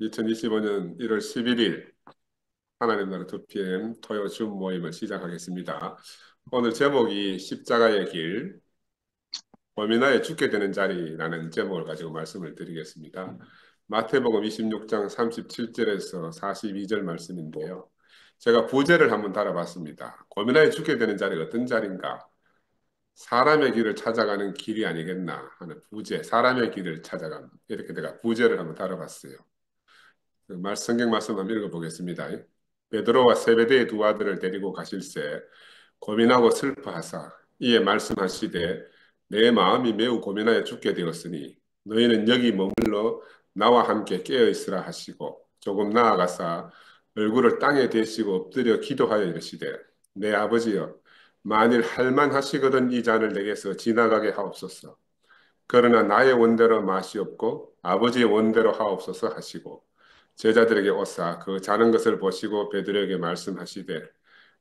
2025년 1월 11일 하나님 나라 2PM 토요 줌 모임을 시작하겠습니다. 오늘 제목이 십자가의 길, 범이 나에 죽게 되는 자리라는 제목을 가지고 말씀을 드리겠습니다. 마태복음 26장 37절에서 42절 말씀인데요. 제가 부제를 한번 달아봤습니다. 범이 나에 죽게 되는 자리가 어떤 자리인가? 사람의 길을 찾아가는 길이 아니겠나 하는 부제, 사람의 길을 찾아가는 이렇게 내가 부제를 한번 달아봤어요. 성경 말씀 한번 읽어보겠습니다. 베드로와 세베대의 두 아들을 데리고 가실새 고민하고 슬퍼하사 이에 말씀하시되 내 마음이 매우 고민하여 죽게 되었으니 너희는 여기 머물러 나와 함께 깨어 있으라 하시고 조금 나아가사 얼굴을 땅에 대시고 엎드려 기도하여 이르시되 내 아버지여 만일 할만하시거든 이 잔을 내게서 지나가게 하옵소서. 그러나 나의 원대로 맛이 없고 아버지의 원대로 하옵소서 하시고 제자들에게 오사 그 자는 것을 보시고 베드로에게 말씀하시되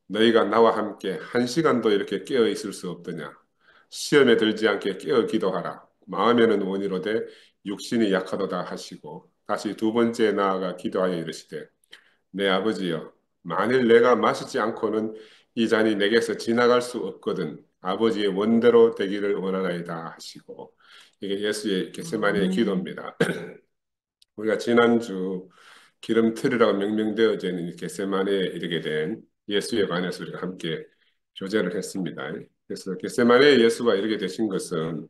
너희가 나와 함께 1시간도 이렇게 깨어 있을 수 없더냐. 시험에 들지 않게 깨어 기도하라. 마음에는 원이로되 육신이 약하도다 하시고 다시 두 번째 나아가 기도하여 이르시되 내 아버지여 만일 내가 마시지 않고는 이 잔이 내게서 지나갈 수 없거든 아버지의 원대로 되기를 원하나이다 하시고 이게 예수의 겟세마니의 기도입니다. 우리가 지난주 기름틀이라고 명명되어져 있는 이 겟세마네에 이르게 된 예수에 관해서 우리가 함께 교제를 했습니다. 그래서 겟세마네에 예수가 이르게 되신 것은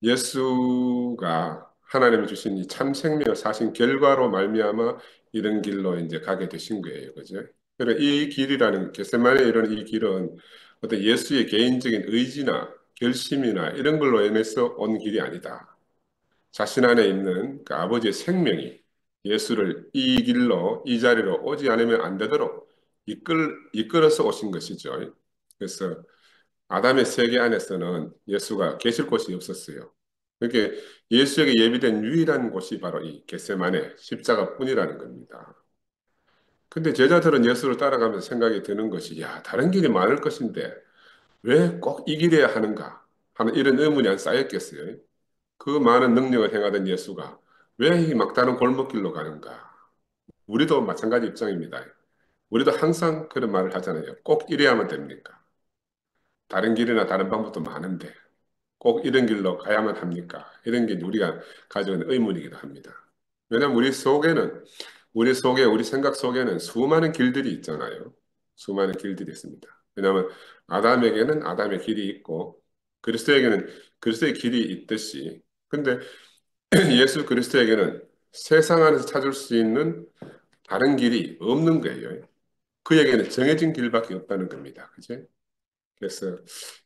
예수가 하나님이 주신 이 참 생명을 사신 결과로 말미암아 이런 길로 이제 가게 되신 거예요, 그죠? 그러니까 이 길이라는 겟세마네에 이르는 이 길은 어떤 예수의 개인적인 의지나 결심이나 이런 걸로 인해서 온 길이 아니다. 자신 안에 있는 그 아버지의 생명이 예수를 이 길로, 이 자리로 오지 않으면 안 되도록 이끌어서 오신 것이죠. 그래서 아담의 세계 안에서는 예수가 계실 곳이 없었어요. 그렇게 예수에게 예비된 유일한 곳이 바로 이 겟세마네 십자가뿐이라는 겁니다. 근데 제자들은 예수를 따라가면서 생각이 드는 것이 야, 다른 길이 많을 것인데 왜 꼭 이 길이어야 하는가 하는 이런 의문이 안 쌓였겠어요. 그 많은 능력을 행하던 예수가 왜 이 막다른 골목길로 가는가? 우리도 마찬가지 입장입니다. 우리도 항상 그런 말을 하잖아요. 꼭 이래야만 됩니까? 다른 길이나 다른 방법도 많은데 꼭 이런 길로 가야만 합니까? 이런 게 우리가 가지고 있는 의문이기도 합니다. 왜냐하면 우리 속에, 우리 생각 속에는 수많은 길들이 있잖아요. 수많은 길들이 있습니다. 왜냐하면 아담에게는 아담의 길이 있고 그리스도에게는 그리스도의 길이 있듯이 근데 예수 그리스도에게는 세상 안에서 찾을 수 있는 다른 길이 없는 거예요. 그에게는 정해진 길밖에 없다는 겁니다. 그죠? 그래서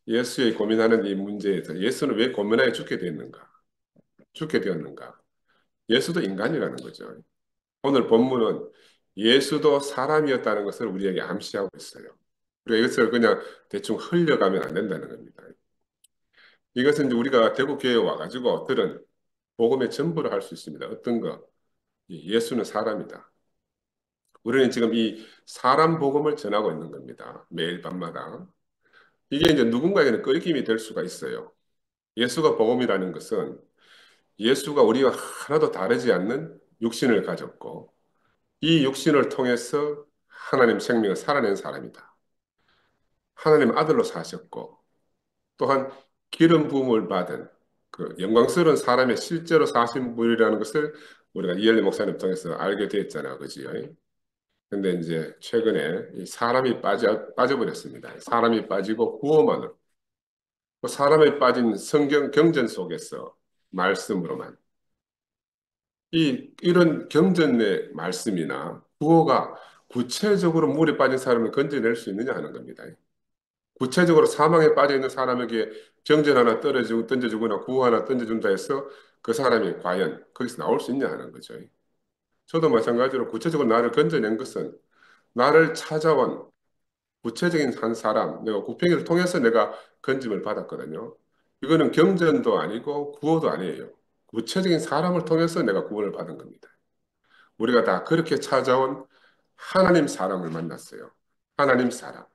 예수의 고민하는 이 문제에서 예수는 왜 고민하여 죽게 되었는가? 죽게 되었는가? 예수도 인간이라는 거죠. 오늘 본문은 예수도 사람이었다는 것을 우리에게 암시하고 있어요. 우리가 이것을 그냥 대충 흘려가면 안 된다는 겁니다. 이것은 이제 우리가 대구 교회에 와가지고 들은 복음의 전부를 할 수 있습니다. 어떤 거? 예수는 사람이다. 우리는 지금 이 사람 복음을 전하고 있는 겁니다. 매일 밤마다. 이게 이제 누군가에게는 끄리낌이 될 수가 있어요. 예수가 복음이라는 것은 예수가 우리와 하나도 다르지 않는 육신을 가졌고 이 육신을 통해서 하나님 생명을 살아낸 사람이다. 하나님 아들로 사셨고 또한 기름 부음을 받은 그 영광스러운 사람의 실제로 사신 분이라는 것을 우리가 이엘리 목사님 통해서 알게 됐잖아요. 그지요? 근데 이제 최근에 이 사람이 빠져버렸습니다. 사람이 빠지고 구원만으로. 그 사람이 빠진 성경 경전 속에서 말씀으로만. 이런 경전의 말씀이나 구호가 구체적으로 물에 빠진 사람을 건져낼 수 있느냐 하는 겁니다. 구체적으로 사망에 빠져 있는 사람에게 경전 하나 던져주거나 구호 하나 던져준다 해서 그 사람이 과연 거기서 나올 수 있냐 하는 거죠. 저도 마찬가지로 구체적으로 나를 건져낸 것은 나를 찾아온 구체적인 한 사람, 내가 국평이를 통해서 내가 건짐을 받았거든요. 이거는 경전도 아니고 구호도 아니에요. 구체적인 사람을 통해서 내가 구원을 받은 겁니다. 우리가 다 그렇게 찾아온 하나님 사람을 만났어요. 하나님 사람.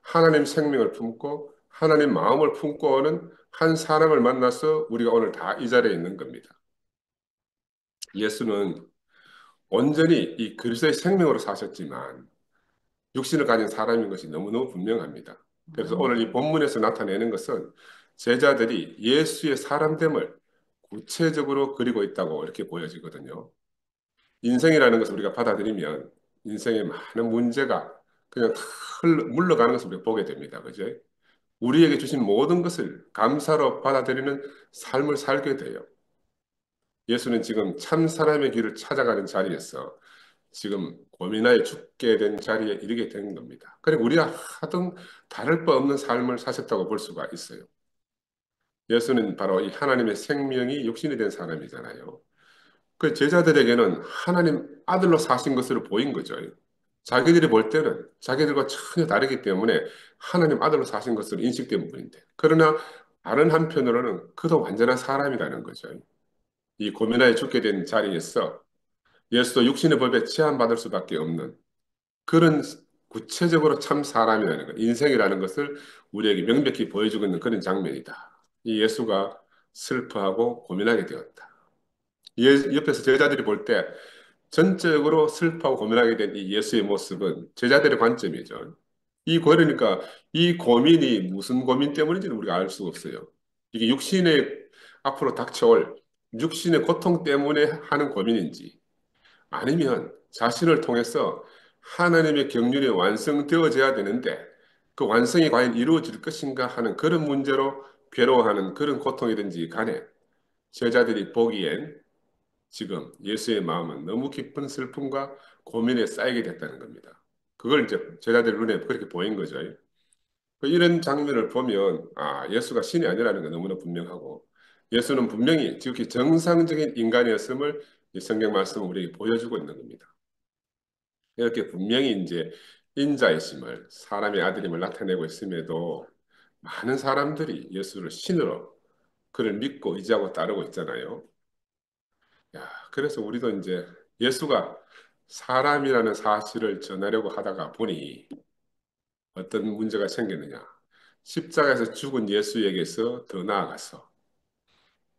하나님 생명을 품고 하나님 마음을 품고 오는 한 사람을 만나서 우리가 오늘 다 이 자리에 있는 겁니다. 예수는 온전히 이 그리스도의 생명으로 사셨지만 육신을 가진 사람인 것이 너무너무 분명합니다. 그래서 오늘 이 본문에서 나타내는 것은 제자들이 예수의 사람됨을 구체적으로 그리고 있다고 이렇게 보여지거든요. 인생이라는 것을 우리가 받아들이면 인생의 많은 문제가 그냥 다 물러가는 것을 우리가 보게 됩니다. 그죠? 우리에게 주신 모든 것을 감사로 받아들이는 삶을 살게 돼요. 예수는 지금 참 사람의 길을 찾아가는 자리에서 지금 고민하여 죽게 된 자리에 이르게 된 겁니다. 그리고 우리가 하등 다를 바 없는 삶을 사셨다고 볼 수가 있어요. 예수는 바로 이 하나님의 생명이 육신이 된 사람이잖아요. 그 제자들에게는 하나님 아들로 사신 것으로 보인 거죠. 자기들이 볼 때는 자기들과 전혀 다르기 때문에 하나님 아들로 사신 것으로 인식된 분인데. 그러나 다른 한편으로는 그도 완전한 사람이라는 거죠. 이 고민하여 죽게 된 자리에서 예수도 육신의 법에 제한받을 수밖에 없는 그런 구체적으로 참 사람이라는 것, 인생이라는 것을 우리에게 명백히 보여주고 있는 그런 장면이다. 이 예수가 슬퍼하고 고민하게 되었다. 옆에서 제자들이 볼 때 전적으로 슬퍼하고 고민하게 된 이 예수의 모습은 제자들의 관점이죠. 그러니까 이 고민이 무슨 고민 때문인지는 우리가 알 수가 없어요. 이게 육신의 앞으로 닥쳐올 육신의 고통 때문에 하는 고민인지 아니면 자신을 통해서 하나님의 경륜이 완성되어져야 되는데 그 완성이 과연 이루어질 것인가 하는 그런 문제로 괴로워하는 그런 고통이든지 간에 제자들이 보기엔 지금 예수의 마음은 너무 깊은 슬픔과 고민에 쌓이게 됐다는 겁니다. 그걸 이제 제자들 눈에 그렇게 보인 거죠. 이런 장면을 보면 예수가 신이 아니라는 게 너무나 분명하고 예수는 분명히 지극히 정상적인 인간이었음을 이 성경 말씀은 우리에게 보여주고 있는 겁니다. 이렇게 분명히 이제 인자이심을 사람의 아들임을 나타내고 있음에도 많은 사람들이 예수를 신으로 그를 믿고 의지하고 따르고 있잖아요. 그래서 우리도 이제 예수가 사람이라는 사실을 전하려고 하다가 보니 어떤 문제가 생겼느냐. 십자가에서 죽은 예수에게서 더 나아가서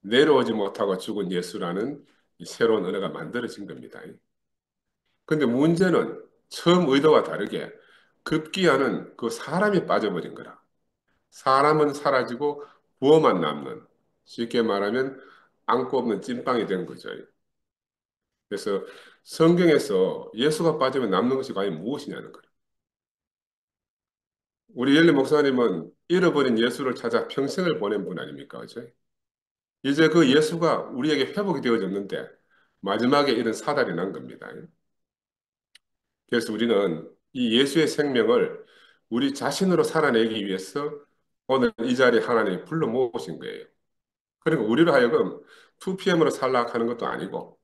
내려오지 못하고 죽은 예수라는 이 새로운 언어가 만들어진 겁니다. 근데 문제는 처음 의도와 다르게 급기야는 그 사람이 빠져버린 거라. 사람은 사라지고 부어만 남는 쉽게 말하면 안고 없는 찐빵이 된 거죠. 그래서 성경에서 예수가 빠지면 남는 것이 과연 무엇이냐는 거예요. 우리 열리 목사님은 잃어버린 예수를 찾아 평생을 보낸 분 아닙니까? 그죠? 이제 그 예수가 우리에게 회복이 되어졌는데 마지막에 이런 사달이 난 겁니다. 그래서 우리는 이 예수의 생명을 우리 자신으로 살아내기 위해서 오늘 이 자리에 하나님이 불러 모으신 거예요. 그러니까 우리로 하여금 2PM으로 살라 하는 것도 아니고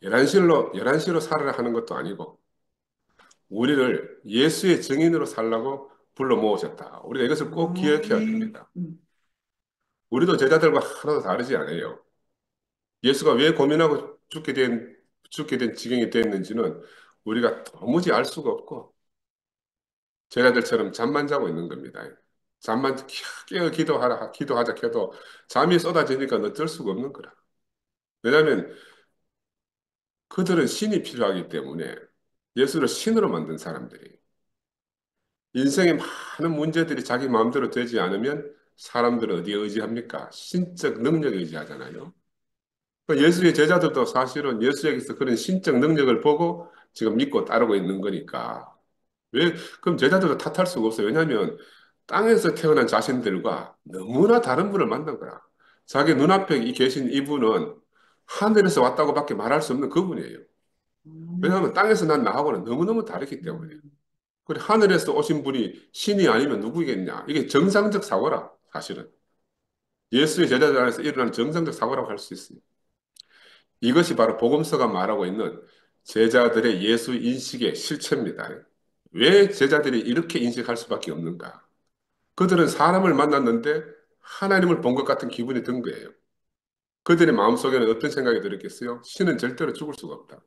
11시로 살아라 하는 것도 아니고 우리를 예수의 증인으로 살라고 불러 모으셨다. 우리가 이것을 꼭 기억해야 됩니다. 우리도 제자들과 하나도 다르지 않아요. 예수가 왜 고민하고 죽게 된 지경이 됐는지는 우리가 도무지 알 수가 없고 제자들처럼 잠만 자고 있는 겁니다. 잠만 깨어 기도하자 켜도 잠이 쏟아지니까 어쩔 수가 없는 거라. 왜냐하면 그들은 신이 필요하기 때문에 예수를 신으로 만든 사람들이 인생의 많은 문제들이 자기 마음대로 되지 않으면 사람들은 어디에 의지합니까? 신적 능력에 의지하잖아요. 예수의 제자들도 사실은 예수에게서 그런 신적 능력을 보고 지금 믿고 따르고 있는 거니까. 그럼 제자들도 탓할 수가 없어요. 왜냐하면 땅에서 태어난 자신들과 너무나 다른 분을 만난 거야. 자기 눈앞에 계신 이분은 하늘에서 왔다고밖에 말할 수 없는 그분이에요. 왜냐하면 땅에서 난 나하고는 너무너무 다르기 때문에. 그리고 하늘에서 오신 분이 신이 아니면 누구겠냐? 이게 정상적 사고라, 사실은. 예수의 제자들 안에서 일어나는 정상적 사고라고 할 수 있어요. 이것이 바로 복음서가 말하고 있는 제자들의 예수 인식의 실체입니다. 왜 제자들이 이렇게 인식할 수밖에 없는가? 그들은 사람을 만났는데 하나님을 본 것 같은 기분이 든 거예요. 그들의 마음속에는 어떤 생각이 들었겠어요? 신은 절대로 죽을 수가 없다.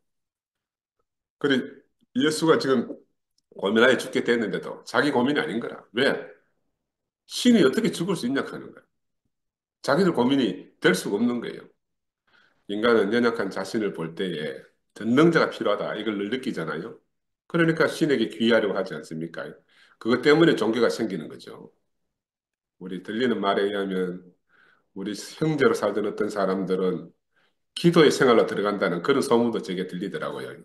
그래 예수가 지금 고민하에 죽게 됐는데도 자기 고민이 아닌 거라. 왜? 신이 어떻게 죽을 수 있냐 하는 거야. 자기들 고민이 될 수가 없는 거예요. 인간은 연약한 자신을 볼 때에 전능자가 필요하다. 이걸 늘 느끼잖아요. 그러니까 신에게 귀의하려고 하지 않습니까? 그것 때문에 종교가 생기는 거죠. 우리 들리는 말에 의하면 우리 형제로 살던 어떤 사람들은 기도의 생활로 들어간다는 그런 소문도 제게 들리더라고요.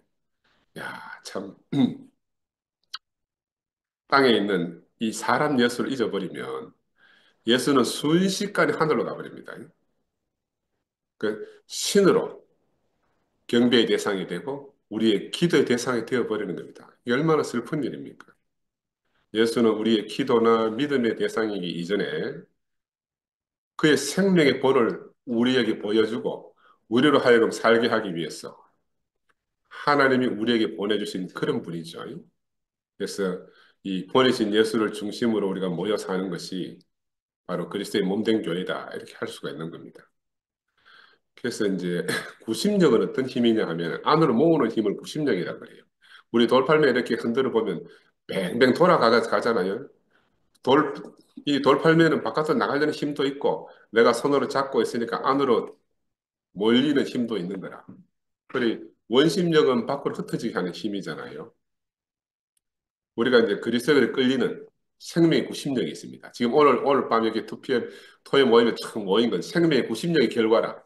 야, 참, 땅에 있는 이 사람 예수를 잊어버리면 예수는 순식간에 하늘로 가버립니다. 그 신으로 경배의 대상이 되고 우리의 기도의 대상이 되어버리는 겁니다. 이 얼마나 슬픈 일입니까? 예수는 우리의 기도나 믿음의 대상이기 이전에 그의 생명의 본을 우리에게 보여주고 우리로 하여금 살게 하기 위해서 하나님이 우리에게 보내주신 그런 분이죠. 그래서 이 보내신 예수를 중심으로 우리가 모여 사는 것이 바로 그리스도의 몸된 교회다. 이렇게 할 수가 있는 겁니다. 그래서 이제 구심력은 어떤 힘이냐 하면 안으로 모으는 힘을 구심력이라고 그래요. 우리 돌팔매 이렇게 흔들어 보면 뱅뱅 돌아가잖아요. 돌, 이 돌팔매는 바깥으로 나가려는 힘도 있고 내가 손으로 잡고 있으니까 안으로 몰리는 힘도 있는 거라. 그리고 원심력은 밖으로 흩어지게 하는 힘이잖아요. 우리가 이제 그리스도를 끌리는 생명의 구심력이 있습니다. 지금 오늘 밤 여기 토요일 모임에 참 모인 건 생명의 구심력의 결과라.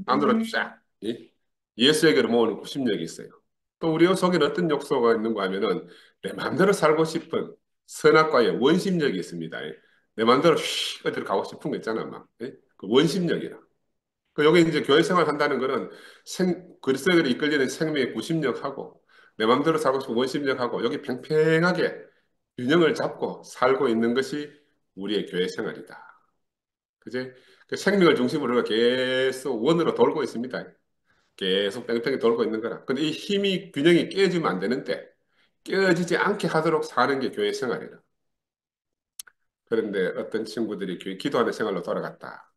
안으로 쫙 예수에게로 모으는 구심력이 있어요. 또 우리 속에는 어떤 욕소가 있는가 하면은 내 마음대로 살고 싶은 선악과의 원심력이 있습니다. 내 마음대로 어디로 가고 싶은 거 있잖아, 막. 그 원심력이라. 그 여기 이제 교회 생활 한다는 거는 그리스도를 이끌리는 생명의 구심력하고 내 마음대로 살고 싶은 원심력하고 여기 팽팽하게 균형을 잡고 살고 있는 것이 우리의 교회 생활이다. 그제? 그 생명을 중심으로 우리가 계속 원으로 돌고 있습니다. 계속 뺑뺑이 돌고 있는 거라. 근데 이 힘이 균형이 깨지면 안 되는데 깨어지지 않게 하도록 사는 게 교회 생활이라. 그런데 어떤 친구들이 교회 기도하는 생활로 돌아갔다.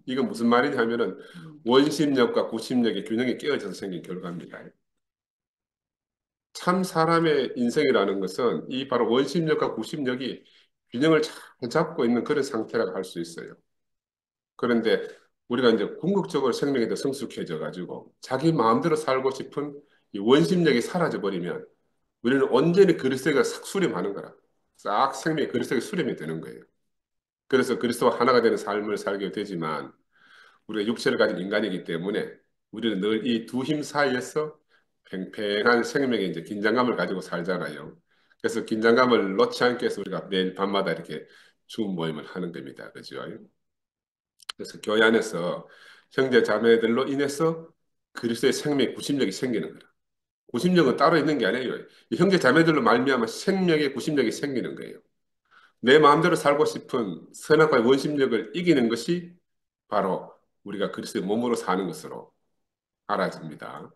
이건 무슨 말이냐 하면은 원심력과 구심력의 균형이 깨어져서 생긴 결과입니다. 참 사람의 인생이라는 것은 이 바로 원심력과 구심력이 균형을 잘 잡고 있는 그런 상태라고 할 수 있어요. 그런데 우리가 이제 궁극적으로 생명이 더 성숙해져 가지고 자기 마음대로 살고 싶은 이 원심력이 사라져 버리면 우리는 온전히 그리스도가 싹 수렴하는 거라. 싹 생명이 그리스도의 수렴이 되는 거예요. 그래서 그리스도와 하나가 되는 삶을 살게 되지만 우리가 육체를 가진 인간이기 때문에 우리는 늘 이 두 힘 사이에서 팽팽한 생명의 이제 긴장감을 가지고 살잖아요. 그래서 긴장감을 놓지 않기 위해서 우리가 매일 밤마다 이렇게 줌 모임을 하는 겁니다. 그죠? 그래서 교회 안에서 형제 자매들로 인해서 그리스도의 생명의 구심력이 생기는 거라. 구심력은 따로 있는 게 아니에요. 이 형제 자매들로 말미암아 생명의 구심력이 생기는 거예요. 내 마음대로 살고 싶은 선악과의 원심력을 이기는 것이 바로 우리가 그리스도의 몸으로 사는 것으로 알아집니다.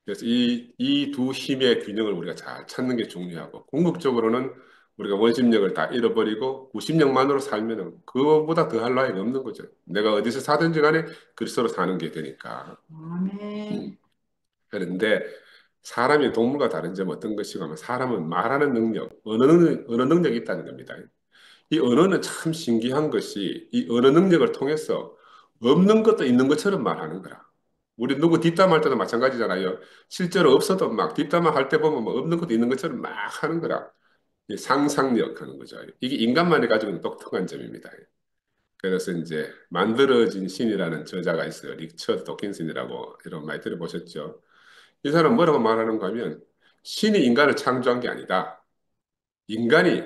그래서 이 두 힘의 균형을 우리가 잘 찾는 게 중요하고, 궁극적으로는 우리가 원심력을 다 잃어버리고 구심력만으로 살면은 그거보다 더할 나위가 없는 거죠. 내가 어디서 사든지 간에 그리스도로 사는 게 되니까. 아멘. 그런데 사람이 동물과 다른 점은 어떤 것이고 하면 사람은 말하는 능력, 언어 능력이 있다는 겁니다. 이 언어는 참 신기한 것이 이 언어 능력을 통해서 없는 것도 있는 것처럼 말하는 거라. 우리 누구 뒷담할 때도 마찬가지잖아요. 실제로 없어도 막 뒷담화 할 때 보면 뭐 없는 것도 있는 것처럼 막 하는 거라. 이 상상력 하는 거죠. 이게 인간만이 가지고 있는 독특한 점입니다. 그래서 이제 만들어진 신이라는 저자가 있어요. 리처드 도킨슨이라고 이런 많이 들어보셨죠? 이 사람 뭐라고 말하는가 하면 신이 인간을 창조한 게 아니다. 인간이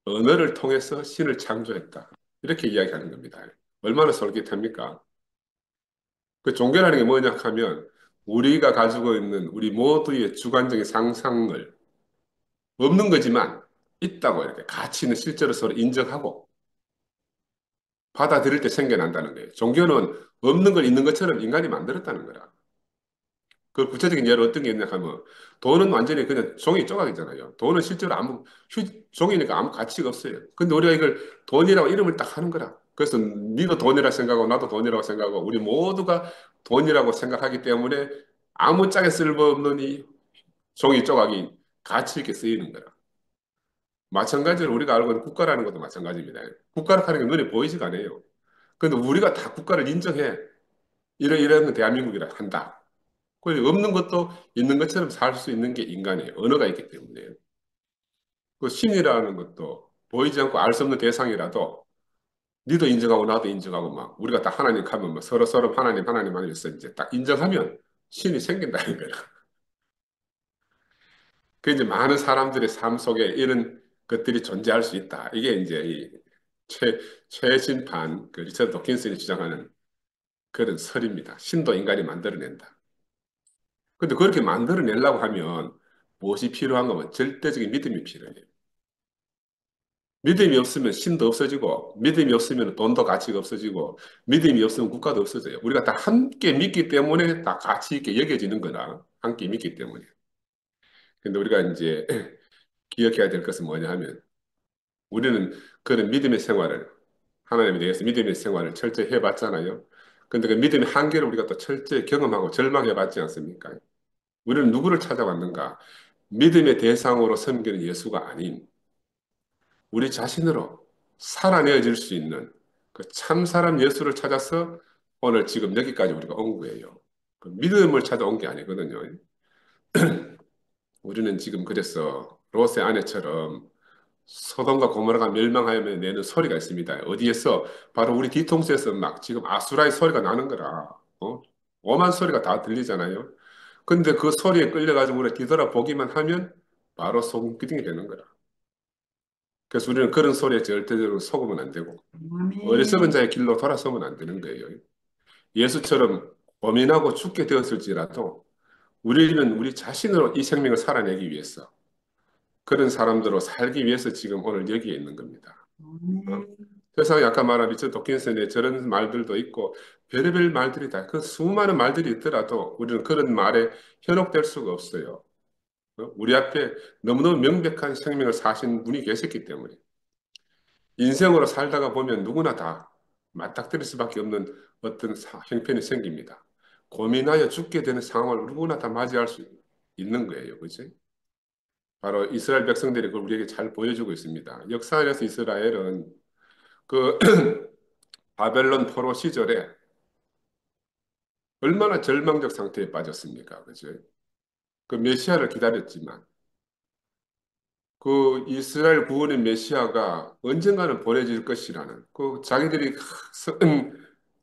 언어를 통해서 신을 창조했다. 이렇게 이야기하는 겁니다. 얼마나 솔깃합니까? 그 종교라는 게 뭐냐 하면 우리가 가지고 있는 우리 모두의 주관적인 상상을 없는 거지만 있다고 이렇게 가치는 실제로 서로 인정하고 받아들일 때 생겨난다는 거예요. 종교는 없는 걸 있는 것처럼 인간이 만들었다는 거라. 그 구체적인 예로 어떤 게 있냐 하면 돈은 완전히 그냥 종이 조각이잖아요. 돈은 실제로 종이니까 아무 가치가 없어요. 근데 우리가 이걸 돈이라고 이름을 딱 하는 거라. 그래서 니도 돈이라 생각하고 나도 돈이라고 생각하고 우리 모두가 돈이라고 생각하기 때문에 아무 짝에 쓸모없는 이 종이 조각이 가치 있게 쓰이는 거라. 마찬가지로 우리가 알고 있는 국가라는 것도 마찬가지입니다. 국가라는 게 눈에 보이지가 않아요. 근데 우리가 다 국가를 인정해. 이런 대한민국이라 한다. 그 없는 것도 있는 것처럼 살 수 있는 게 인간이에요. 언어가 있기 때문에. 그 신이라는 것도 보이지 않고 알 수 없는 대상이라도 니도 인정하고 나도 인정하고 막 우리가 딱 하나님 가면 뭐 서로 서로 하나님 하나님 하면서 이제 딱 인정하면 신이 생긴다는 거야. 그 이제 많은 사람들의 삶 속에 이런 것들이 존재할 수 있다. 이게 이제 이 최신판 그 리처드 도킨슨이 주장하는 그런 설입니다. 신도 인간이 만들어낸다. 근데 그렇게 만들어내려고 하면 무엇이 필요한 거면 절대적인 믿음이 필요해요. 믿음이 없으면 신도 없어지고, 믿음이 없으면 돈도 가치가 없어지고, 믿음이 없으면 국가도 없어져요. 우리가 다 함께 믿기 때문에 다 가치 있게 여겨지는 거나, 함께 믿기 때문에. 근데 우리가 이제 기억해야 될 것은 뭐냐 하면, 우리는 그런 믿음의 생활을, 하나님에 대해서 믿음의 생활을 철저히 해봤잖아요. 근데 그 믿음의 한계를 우리가 또 철저히 경험하고 절망해봤지 않습니까? 우리는 누구를 찾아왔는가? 믿음의 대상으로 섬기는 예수가 아닌 우리 자신으로 살아내어질 수 있는 그 참 사람 예수를 찾아서 오늘 지금 여기까지 우리가 온 거예요. 그 믿음을 찾아온 게 아니거든요. 우리는 지금 그래서 롯의 아내처럼 소돔과 고모라가 멸망하면 내는 소리가 있습니다. 어디에서? 바로 우리 뒤통수에서 막 지금 아수라의 소리가 나는 거라. 오만 소리가 다 들리잖아요. 근데 그 소리에 끌려가지고 우리 뒤돌아보기만 하면 바로 소금기둥이 되는 거라. 그래서 우리는 그런 소리에 절대적으로 속으면 안 되고 어리석은 아멘. 자의 길로 돌아서면 안 되는 거예요. 예수처럼 고민하고 죽게 되었을지라도 우리는 우리 자신으로 이 생명을 살아내기 위해서 그런 사람들로 살기 위해서 지금 오늘 여기에 있는 겁니다. 어? 아멘. 세상에 아까 말한 리처드 도킨슨의 저런 말들도 있고 별의별 말들이 다 그 수많은 말들이 있더라도 우리는 그런 말에 현혹될 수가 없어요. 우리 앞에 너무너무 명백한 생명을 사신 분이 계셨기 때문에 인생으로 살다가 보면 누구나 다 맞닥뜨릴 수밖에 없는 어떤 형편이 생깁니다. 고민하여 죽게 되는 상황을 누구나 다 맞이할 수 있는 거예요. 그지? 바로 이스라엘 백성들이 그걸 우리에게 잘 보여주고 있습니다. 역사 안에서 이스라엘은 그 바벨론 포로 시절에 얼마나 절망적 상태에 빠졌습니까? 그죠? 그 메시아를 기다렸지만 그 이스라엘 구원의 메시아가 언젠가는 보내질 것이라는 그 자기들이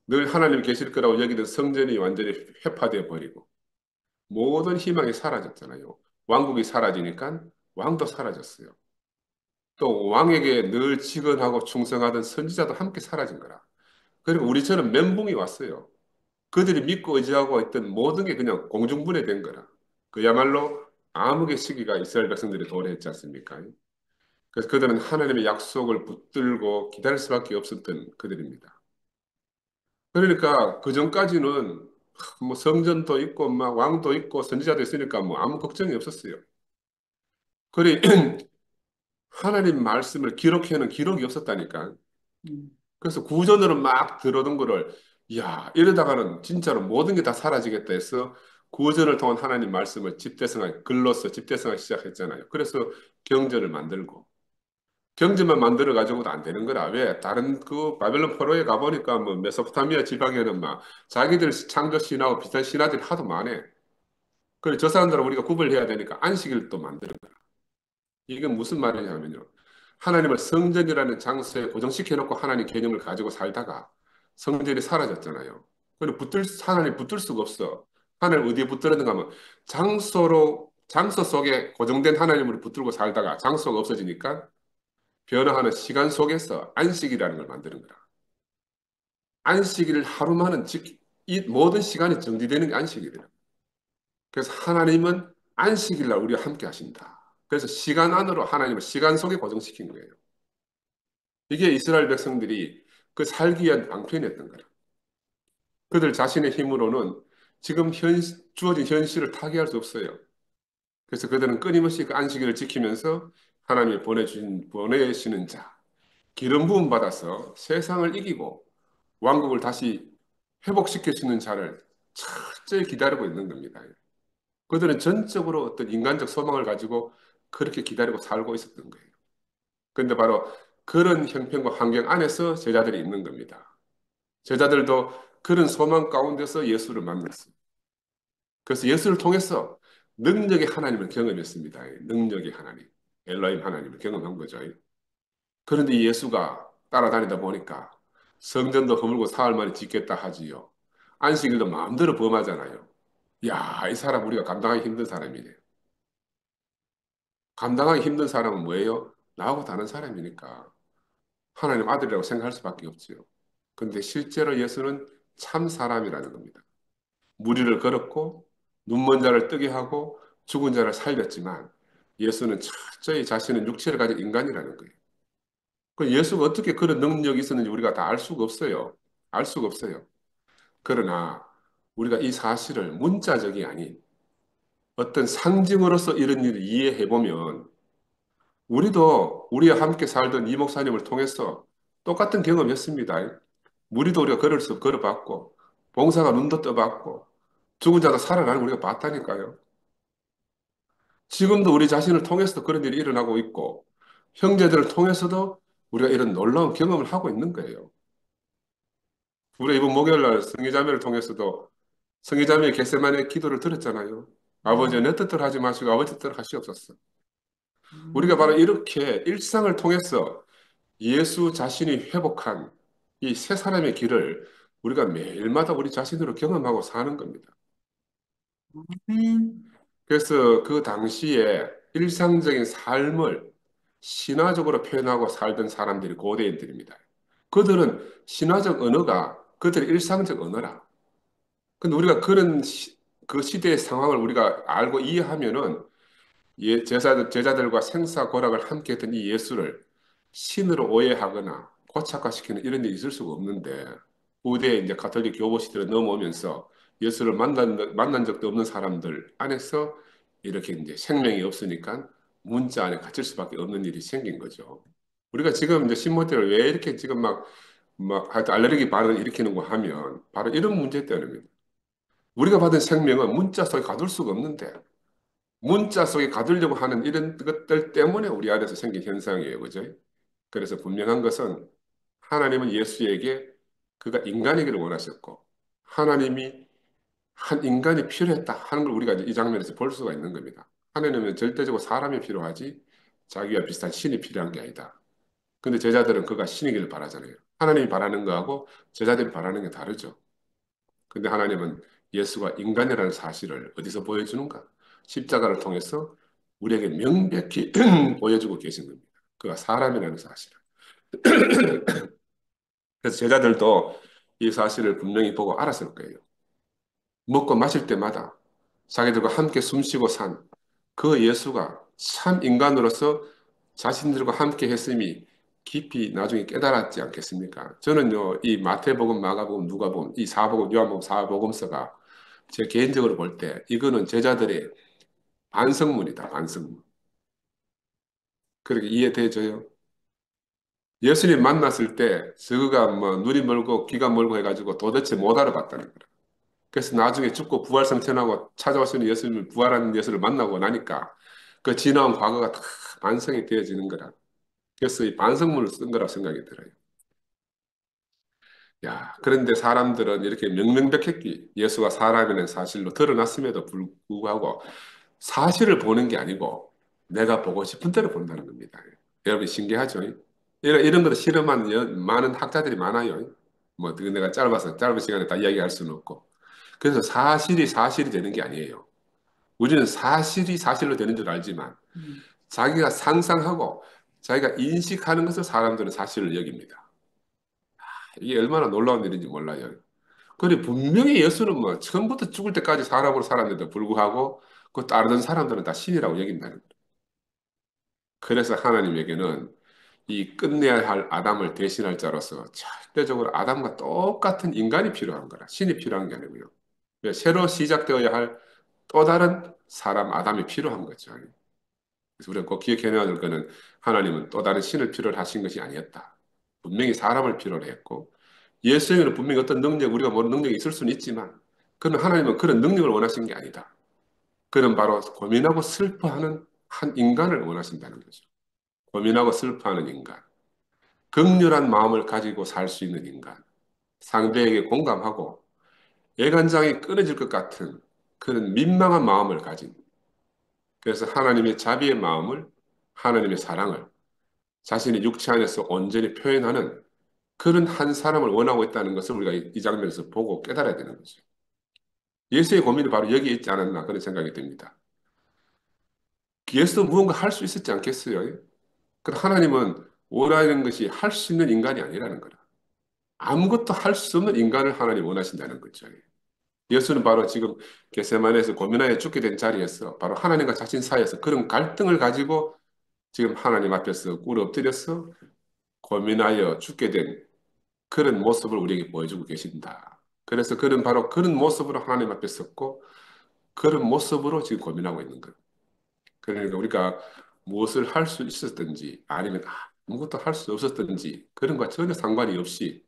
늘 하나님 계실 거라고 여기던 성전이 완전히 회파되어 버리고 모든 희망이 사라졌잖아요. 왕국이 사라지니까 왕도 사라졌어요. 또 왕에게 늘 직언하고 충성하던 선지자도 함께 사라진 거라. 그리고 우리처럼 멘붕이 왔어요. 그들이 믿고 의지하고 있던 모든 게 그냥 공중분해된 거라. 그야말로 암흑의 시기가 이스라엘 백성들이 도래했지 않습니까? 그래서 그들은 하나님의 약속을 붙들고 기다릴 수밖에 없었던 그들입니다. 그러니까 그 전까지는 뭐 성전도 있고 막 왕도 있고 선지자도 있으니까 뭐 아무 걱정이 없었어요. 그래 하나님 말씀을 기록해놓은 기록이 없었다니까. 음, 그래서 구전으로 막 들어오던 거를 야 이러다가는 진짜로 모든 게 다 사라지겠다 해서 구전을 통한 하나님 말씀을 집대성하게 글로서 집대성하기 시작했잖아요. 그래서 경전을 만들고 경제만 만들어 가지고도 안 되는 거라. 왜? 다른 그 바벨론 포로에 가보니까 뭐 메소포타미아 지방에는 막 자기들 창조 신화와 비슷한 신화들이 하도 많아. 그래 저 사람들하고 우리가 구별해야 되니까 안식일을 또 만드는 거야. 이게 무슨 말이냐면요. 하나님을 성전이라는 장소에 고정시켜 놓고 하나님 개념을 가지고 살다가 성전이 사라졌잖아요. 그래 하나님 붙들 수가 없어. 하나님 어디에 붙들었는가 하면 장소 속에 고정된 하나님을 붙들고 살다가 장소가 없어지니까 변화하는 시간 속에서 안식이라는 걸 만드는 거라. 안식일을 하루만은 이 모든 시간이 정지되는 게 안식일이라. 그래서 하나님은 안식일 날 우리와 함께 하신다. 그래서 시간 안으로 하나님을 시간 속에 고정시킨 거예요. 이게 이스라엘 백성들이 그 살기 위한 방편이었던 거라. 그들 자신의 힘으로는 지금 주어진 현실을 타개할 수 없어요. 그래서 그들은 끊임없이 그 안식일을 지키면서 하나님이 보내시는 자, 기름 부음 받아서 세상을 이기고 왕국을 다시 회복시킬 수 있는 자를 철저히 기다리고 있는 겁니다. 그들은 전적으로 어떤 인간적 소망을 가지고 그렇게 기다리고 살고 있었던 거예요. 그런데 바로 그런 형편과 환경 안에서 제자들이 있는 겁니다. 제자들도 그런 소망 가운데서 예수를 만났어요. 그래서 예수를 통해서 능력의 하나님을 경험했습니다. 능력의 하나님, 엘로힘 하나님을 경험한 거죠. 그런데 이 예수가 따라다니다 보니까 성전도 허물고 사흘 만에 짓겠다 하지요. 안식일도 마음대로 범하잖아요. 야, 이 사람 우리가 감당하기 힘든 사람이네. 감당하기 힘든 사람은 뭐예요? 나하고 다른 사람이니까 하나님 아들이라고 생각할 수밖에 없지요. 근데 실제로 예수는 참 사람이라는 겁니다. 무리를 걸었고 눈먼 자를 뜨게 하고 죽은 자를 살렸지만 예수는 철저히 자신은 육체를 가진 인간이라는 거예요. 그 예수가 어떻게 그런 능력이 있었는지 우리가 다 알 수가 없어요. 알 수가 없어요. 그러나 우리가 이 사실을 문자적이 아닌 어떤 상징으로서 이런 일을 이해해 보면 우리도 우리와 함께 살던 이 목사님을 통해서 똑같은 경험이었습니다. 우리도 우리가 걸어봤고 봉사가 눈도 떠봤고 죽은 자도 살아나는 걸 우리가 봤다니까요. 지금도 우리 자신을 통해서도 그런 일이 일어나고 있고 형제들을 통해서도 우리가 이런 놀라운 경험을 하고 있는 거예요. 우리가 이번 목요일 날 성의자매를 통해서도 성의자매의 겟세마네 기도를 들었잖아요. 아버지 내 뜻대로 하지 마시고 아버지 뜻대로 하시옵소서. 우리가 바로 이렇게 일상을 통해서 예수 자신이 회복한 이 세 사람의 길을 우리가 매일마다 우리 자신으로 경험하고 사는 겁니다. 그래서 그 당시에 일상적인 삶을 신화적으로 표현하고 살던 사람들이 고대인들입니다. 그들은 신화적 언어가 그들의 일상적 언어라. 근데 우리가 그 시대의 상황을 우리가 알고 이해하면은 제자들과 생사고락을 함께 했던 이 예수를 신으로 오해하거나 고착화시키는 이런 일이 있을 수가 없는데 후대에 이제 가톨릭 교보 시대로 넘어오면서 예수를 만난 적도 없는 사람들 안에서 이렇게 이제 생명이 없으니까 문자 안에 갇힐 수밖에 없는 일이 생긴 거죠. 우리가 지금 이제 신모태를 왜 이렇게 지금 막 하여튼 알레르기 반응을 일으키는 거 하면 바로 이런 문제 때문입니다. 우리가 받은 생명은 문자 속에 가둘 수가 없는데 문자 속에 가두려고 하는 이런 것들 때문에 우리 안에서 생긴 현상이에요. 그죠? 그래서 분명한 것은 하나님은 예수에게 그가 인간이기를 원하셨고 하나님이 한 인간이 필요했다 하는 걸 우리가 이제 이 장면에서 볼 수가 있는 겁니다. 하나님은 절대적으로 사람이 필요하지 자기와 비슷한 신이 필요한 게 아니다. 근데 제자들은 그가 신이기를 바라잖아요. 하나님이 바라는 거하고 제자들이 바라는 게 다르죠. 근데 하나님은 예수가 인간이라는 사실을 어디서 보여주는가? 십자가를 통해서 우리에게 명백히 보여주고 계신 겁니다. 그가 사람이라는 사실을. 그래서 제자들도 이 사실을 분명히 보고 알았을 거예요. 먹고 마실 때마다 자기들과 함께 숨쉬고 산 그 예수가 참 인간으로서 자신들과 함께 했음이 깊이 나중에 깨달았지 않겠습니까? 저는요, 이 마태복음, 마가복음, 누가복음, 이 사복음, 요한복음, 사복음서가 제 개인적으로 볼 때 이거는 제자들의 반성문이다, 반성문. 그렇게 이해돼져요? 예수님 만났을 때 저가 뭐 눈이 멀고 귀가 멀고 해가지고 도대체 못 알아봤다는 거예요. 그래서 나중에 죽고 부활 성천하고 찾아오시는 예수님을 부활하는 예수를 만나고 나니까 그 지나온 과거가 다 반성이 되어지는 거라. 그래서 이 반성문을 쓴 거라고 생각이 들어요. 야, 그런데 사람들은 이렇게 명명백백히 예수가 사람이라는 사실로 드러났음에도 불구하고 사실을 보는 게 아니고 내가 보고 싶은 대로 본다는 겁니다. 여러분 신기하죠? 이런 것을 실험한 많은 학자들이 많아요. 뭐 내가 짧은 시간에 다 이야기할 수는 없고. 그래서 사실이 되는 게 아니에요. 우리는 사실이 사실로 되는 줄 알지만 자기가 상상하고 자기가 인식하는 것을 사람들은 사실을 여깁니다. 이게 얼마나 놀라운 일인지 몰라요. 그리고 분명히 예수는 뭐 처음부터 죽을 때까지 사람으로 살았는데도 불구하고 그 따르던 사람들은 다 신이라고 여긴다는 거예요. 그래서 하나님에게는 이 끝내야 할 아담을 대신할 자로서 절대적으로 아담과 똑같은 인간이 필요한 거라. 신이 필요한 게 아니고요. 새로 시작되어야 할 또 다른 사람 아담이 필요한 거죠. 그래서 우리가 꼭 기억해내야 될 거는 하나님은 또 다른 신을 필요로 하신 것이 아니었다. 분명히 사람을 필요로 했고 예수에게는 분명히 어떤 능력, 우리가 모르는 능력이 있을 수는 있지만 그는 하나님은 그런 능력을 원하신 게 아니다. 그는 바로 고민하고 슬퍼하는 한 인간을 원하신다는 거죠. 고민하고 슬퍼하는 인간. 극렬한 마음을 가지고 살 수 있는 인간. 상대에게 공감하고 애간장이 끊어질 것 같은 그런 민망한 마음을 가진, 그래서 하나님의 자비의 마음을, 하나님의 사랑을 자신의 육체 안에서 온전히 표현하는 그런 한 사람을 원하고 있다는 것을 우리가 이 장면에서 보고 깨달아야 되는 거죠. 예수의 고민이 바로 여기에 있지 않았나 그런 생각이 듭니다. 예수도 무언가 할 수 있었지 않겠어요? 그 하나님은 원하는 것이 할 수 있는 인간이 아니라는 거라. 아무것도 할 수 없는 인간을 하나님 원하신다는 거죠. 예수는 바로 지금 겟세마네에서 고민하여 죽게 된 자리에서 바로 하나님과 자신 사이에서 그런 갈등을 가지고 지금 하나님 앞에서 꿇어 엎드려서 고민하여 죽게 된 그런 모습을 우리에게 보여주고 계신다. 그래서 그는 바로 그런 모습으로 하나님 앞에 섰고 그런 모습으로 지금 고민하고 있는 거예요. 그러니까 우리가 무엇을 할 수 있었든지 아니면 아무것도 할 수 없었든지 그런 것과 전혀 상관이 없이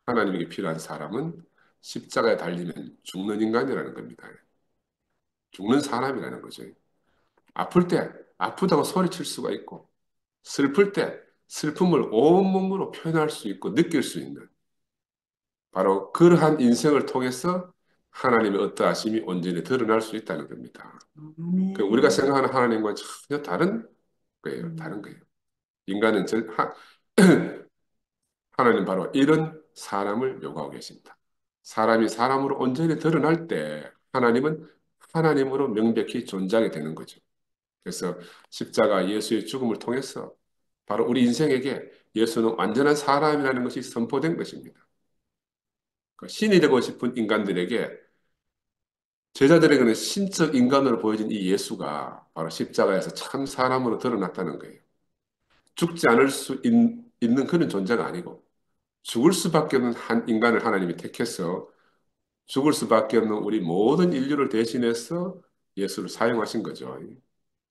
하나님에게 필요한 사람은 십자가에 달리면 죽는 인간이라는 겁니다. 죽는 사람이라는 거죠. 아플 때 아프다고 소리칠 수가 있고 슬플 때 슬픔을 온몸으로 표현할 수 있고 느낄 수 있는 바로 그러한 인생을 통해서 하나님의 어떠하심이 온전히 드러날 수 있다는 겁니다. 우리가 아멘. 생각하는 하나님과는 전혀 다른 거예요. 다른 음, 거예요. 인간은 하나님 바로 이런 사람을 요구하고 계십니다. 사람이 사람으로 온전히 드러날 때 하나님은 하나님으로 명백히 존재하게 되는 거죠. 그래서 십자가 예수의 죽음을 통해서 바로 우리 인생에게 예수는 완전한 사람이라는 것이 선포된 것입니다. 그 신이 되고 싶은 인간들에게 제자들에게는 신적 인간으로 보여진 이 예수가 바로 십자가에서 참 사람으로 드러났다는 거예요. 죽지 않을 수 있는 그런 존재가 아니고 죽을 수밖에 없는 한 인간을 하나님이 택해서 죽을 수밖에 없는 우리 모든 인류를 대신해서 예수를 사용하신 거죠.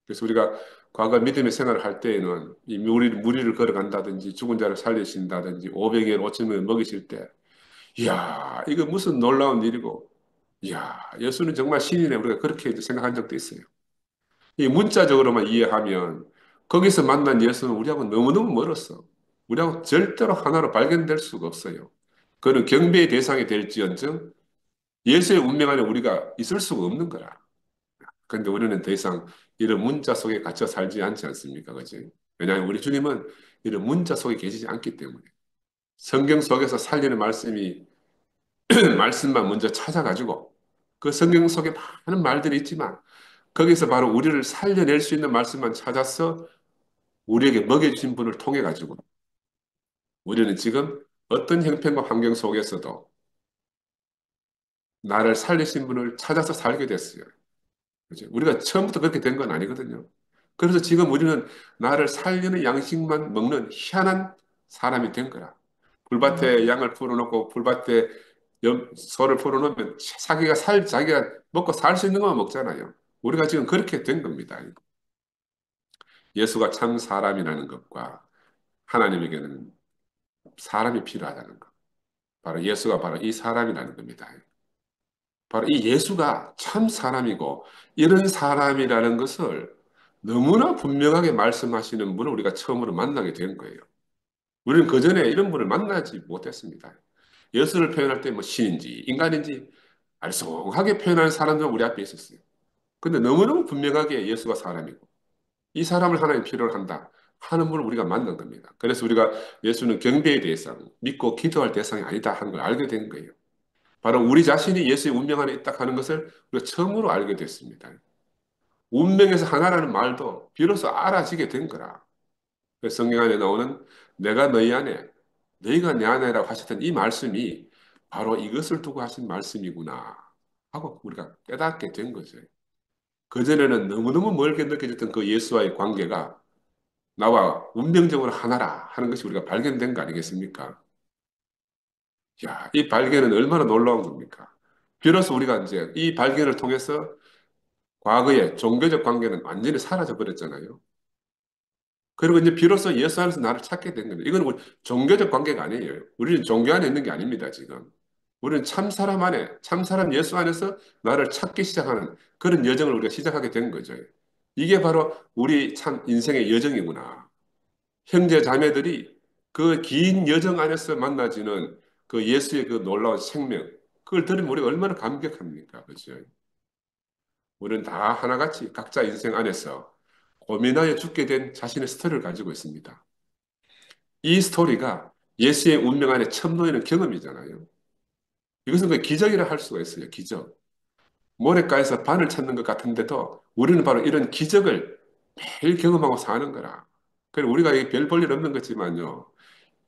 그래서 우리가 과거 믿음의 생활을 할 때에는 이 무리를 걸어간다든지 죽은 자를 살리신다든지 500일 5천명을 먹이실 때 이야 이거 무슨 놀라운 일이고 이야 예수는 정말 신이네 우리가 그렇게 생각한 적도 있어요. 이 문자적으로만 이해하면 거기서 만난 예수는 우리하고 너무너무 멀었어. 우리하고 절대로 하나로 발견될 수가 없어요. 그는 경배의 대상이 될지언정 예수의 운명 안에 우리가 있을 수가 없는 거라. 그런데 우리는 더 이상 이런 문자 속에 갇혀 살지 않지 않습니까? 그지? 왜냐하면 우리 주님은 이런 문자 속에 계시지 않기 때문에. 성경 속에서 살리는 말씀이, 말씀만 먼저 찾아가지고 그 성경 속에 많은 말들이 있지만 거기서 바로 우리를 살려낼 수 있는 말씀만 찾아서 우리에게 먹여주신 분을 통해 가지고 우리는 지금 어떤 형편과 환경 속에서도 나를 살리신 분을 찾아서 살게 됐어요. 그죠? 우리가 처음부터 그렇게 된 건 아니거든요. 그래서 지금 우리는 나를 살리는 양식만 먹는 희한한 사람이 된 거라. 풀밭에 음, 양을 풀어놓고 풀밭에 소를 풀어놓으면 자기가 먹고 살 수 있는 것만 먹잖아요. 우리가 지금 그렇게 된 겁니다. 예수가 참 사람이라는 것과 하나님에게는 사람이 필요하다는 것. 바로 예수가 바로 이 사람이라는 겁니다. 바로 이 예수가 참 사람이고 이런 사람이라는 것을 너무나 분명하게 말씀하시는 분을 우리가 처음으로 만나게 된 거예요. 우리는 그전에 이런 분을 만나지 못했습니다. 예수를 표현할 때 뭐 신인지 인간인지 알쏭하게 표현하는 사람들은 우리 앞에 있었어요. 근데 너무너무 분명하게 예수가 사람이고 이 사람을 하나님 필요로 한다 하는 분을 우리가 만난 겁니다. 그래서 우리가 예수는 경배의 대상, 믿고 기도할 대상이 아니다 하는 걸 알게 된 거예요. 바로 우리 자신이 예수의 운명 안에 있다 하는 것을 우리가 처음으로 알게 됐습니다. 운명에서 하나라는 말도 비로소 알아지게 된 거라. 그래서 성경 안에 나오는 내가 너희 안에, 너희가 내 안에라고 하셨던 이 말씀이 바로 이것을 두고 하신 말씀이구나 하고 우리가 깨닫게 된 거죠. 그전에는 너무너무 멀게 느껴졌던 그 예수와의 관계가 나와 운명적으로 하나라 하는 것이 우리가 발견된 거 아니겠습니까? 야, 이 발견은 얼마나 놀라운 겁니까? 비로소 우리가 이제 이 발견을 통해서 과거의 종교적 관계는 완전히 사라져 버렸잖아요. 그리고 이제 비로소 예수 안에서 나를 찾게 된 겁니다. 이건 우리 종교적 관계가 아니에요. 우리는 종교 안에 있는 게 아닙니다, 지금. 우리는 참 사람 안에, 참 사람 예수 안에서 나를 찾기 시작하는 그런 여정을 우리가 시작하게 된 거죠. 이게 바로 우리 참 인생의 여정이구나. 형제 자매들이 그 긴 여정 안에서 만나지는 그 예수의 그 놀라운 생명, 그걸 들으면 우리가 얼마나 감격합니까? 그죠? 우리는 다 하나같이 각자 인생 안에서 고민하여 죽게 된 자신의 스토리를 가지고 있습니다. 이 스토리가 예수의 운명 안에 처음 놓이는 경험이잖아요. 이것은 그 기적이라 할 수가 있어요. 기적. 모래가에서 바늘 찾는 것 같은데도 우리는 바로 이런 기적을 매일 경험하고 사는 거라. 그래서 우리가 별 볼 일 없는 거지만요.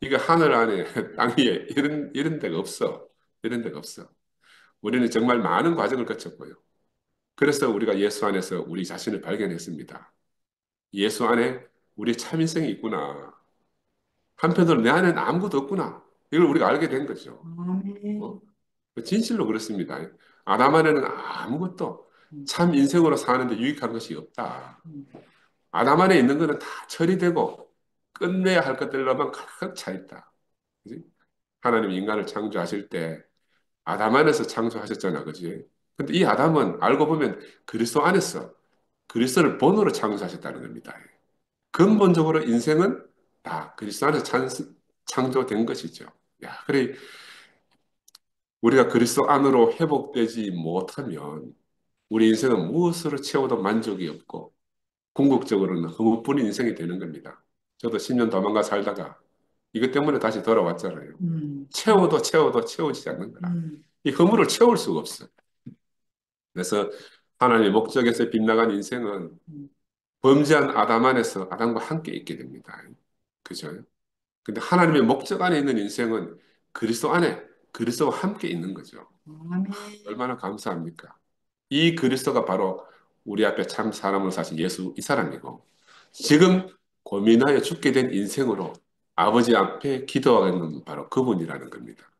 이게 하늘 안에, 땅 위에 이런 데가 없어. 이런 데가 없어. 우리는 정말 많은 과정을 거쳤고요. 그래서 우리가 예수 안에서 우리 자신을 발견했습니다. 예수 안에 우리 참인성이 있구나. 한편으로 내 안에는 아무것도 없구나. 이걸 우리가 알게 된 거죠. 어? 진실로 그렇습니다. 아담 안에는 아무것도 참 인생으로 사는데 유익한 것이 없다. 아담 안에 있는 것은 다 처리되고 끝내야 할 것들로만 가득 차 있다. 그지? 하나님 인간을 창조하실 때 아담 안에서 창조하셨잖아. 그지? 근데 이 아담은 알고 보면 그리스도 안에서 그리스도를 본으로 창조하셨다는 겁니다. 근본적으로 인생은 다 그리스도 안에서 창조된 것이죠. 야, 그래 우리가 그리스도 안으로 회복되지 못하면 우리 인생은 무엇으로 채워도 만족이 없고 궁극적으로는 허무뿐인 인생이 되는 겁니다. 저도 10년 도망가 살다가 이것 때문에 다시 돌아왔잖아요. 채워도 채워도 채워지지 않는 거라. 이 허물을 채울 수가 없어. 그래서 하나님의 목적에서 빗나간 인생은 범죄한 아담 안에서 아담과 함께 있게 됩니다. 그죠? 근데 하나님의 목적 안에 있는 인생은 그리스도 안에 그리스도와 함께 있는 거죠. 얼마나 감사합니까? 이 그리스도가 바로 우리 앞에 참 사람을 사신 예수 이 사람이고 지금 고민하여 죽게 된 인생으로 아버지 앞에 기도하는 바로 그분이라는 겁니다.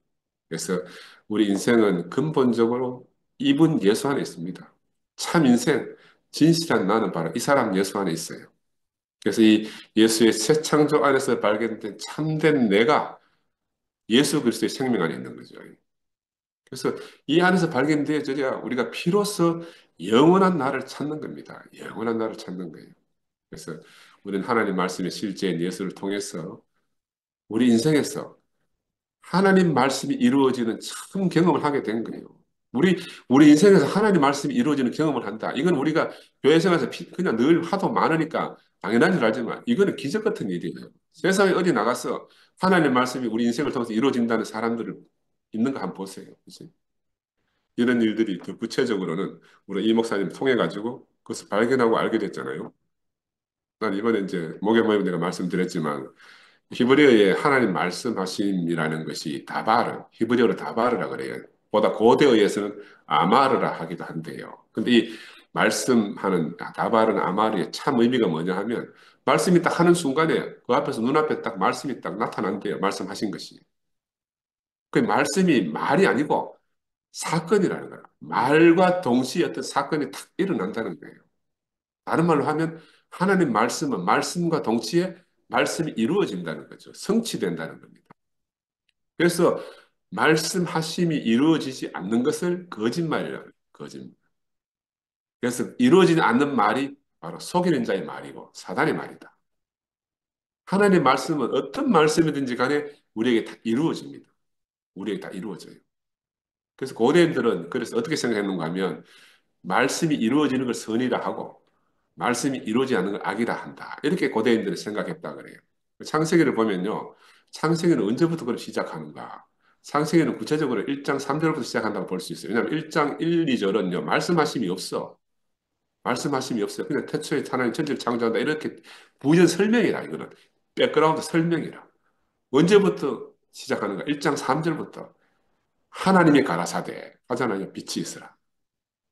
그래서 우리 인생은 근본적으로 이분 예수 안에 있습니다. 참 인생, 진실한 나는 바로 이 사람 예수 안에 있어요. 그래서 이 예수의 새 창조 안에서 발견된 참된 내가 예수 그리스도의 생명 안에 있는 거죠. 그래서 이 안에서 발견되어져야 우리가 비로소 영원한 나를 찾는 겁니다. 영원한 나를 찾는 거예요. 그래서 우리는 하나님 말씀의 실제인 예수를 통해서 우리 인생에서 하나님 말씀이 이루어지는 참 경험을 하게 된 거예요. 우리, 우리 인생에서 하나님 말씀이 이루어지는 경험을 한다. 이건 우리가 교회 생활에서 그냥 늘 하도 많으니까 당연한 줄 알지만 이거는 기적 같은 일이에요. 세상에 어디 나가서 하나님 말씀이 우리 인생을 통해서 이루어진다는 사람들을 있는 거 한번 보세요. 그치? 이런 일들이 더 구체적으로는 우리 이 목사님 통해 가지고 그것을 발견하고 알게 됐잖아요. 난 이번에 이제 목요 모임 내가 말씀드렸지만 히브리어의 하나님 말씀하심이라는 것이 다바르, 히브리어로 다바르라 그래요. 보다 고대어에서는 아마르라 하기도 한대요. 근데 이 말씀하는 다바르는 아마르의 참 의미가 뭐냐 하면 말씀이 딱 하는 순간에 그 앞에서 눈앞에 딱 말씀이 딱 나타난대요. 말씀하신 것이. 그 말씀이 말이 아니고 사건이라는 거야. 말과 동시에 어떤 사건이 탁 일어난다는 거예요. 다른 말로 하면 하나님 말씀은 말씀과 동시에 말씀이 이루어진다는 거죠. 성취된다는 겁니다. 그래서 말씀하심이 이루어지지 않는 것을 거짓말이라고 해요. 거짓말. 그래서 이루어지지 않는 말이 바로 속이는 자의 말이고 사단의 말이다. 하나님의 말씀은 어떤 말씀이든지 간에 우리에게 다 이루어집니다. 우리에게 다 이루어져요. 그래서 고대인들은 그래서 어떻게 생각했는가 하면 말씀이 이루어지는 걸 선이라 하고 말씀이 이루어지지 않는 걸 악이라 한다. 이렇게 고대인들은 생각했다 그래요. 창세기를 보면요. 창세기는 언제부터 그걸 시작하는가? 창세기는 구체적으로 1장 3절부터 시작한다고 볼 수 있어요. 왜냐하면 1장 1, 2절은요. 말씀하심이 없어. 말씀하심이 없어요. 그냥 태초에 하나님 천지를 창조한다. 이렇게 부연 설명이라 이거는. 백그라운드 설명이라. 언제부터 시작하는가? 1장 3절부터 하나님이 가라사대 하잖아요. 빛이 있으라.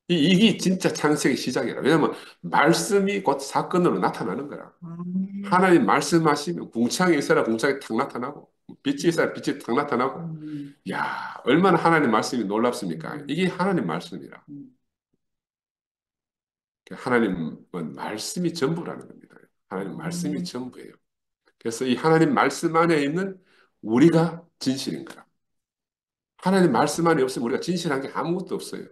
이게 진짜 창세기 시작이라. 왜냐하면 말씀이 곧 사건으로 나타나는 거라. 하나님 말씀하시면 궁창이 있어라 궁창이 탁 나타나고 빛이 있어라 빛이 탁 나타나고 야 얼마나 하나님 말씀이 놀랍습니까? 이게 하나님 말씀이라. 하나님은 말씀이 전부라는 겁니다. 하나님 말씀이 전부예요. 그래서 이 하나님 말씀 안에 있는 우리가 진실인 거라. 하나님 말씀 안에 없으면 우리가 진실한 게 아무것도 없어요.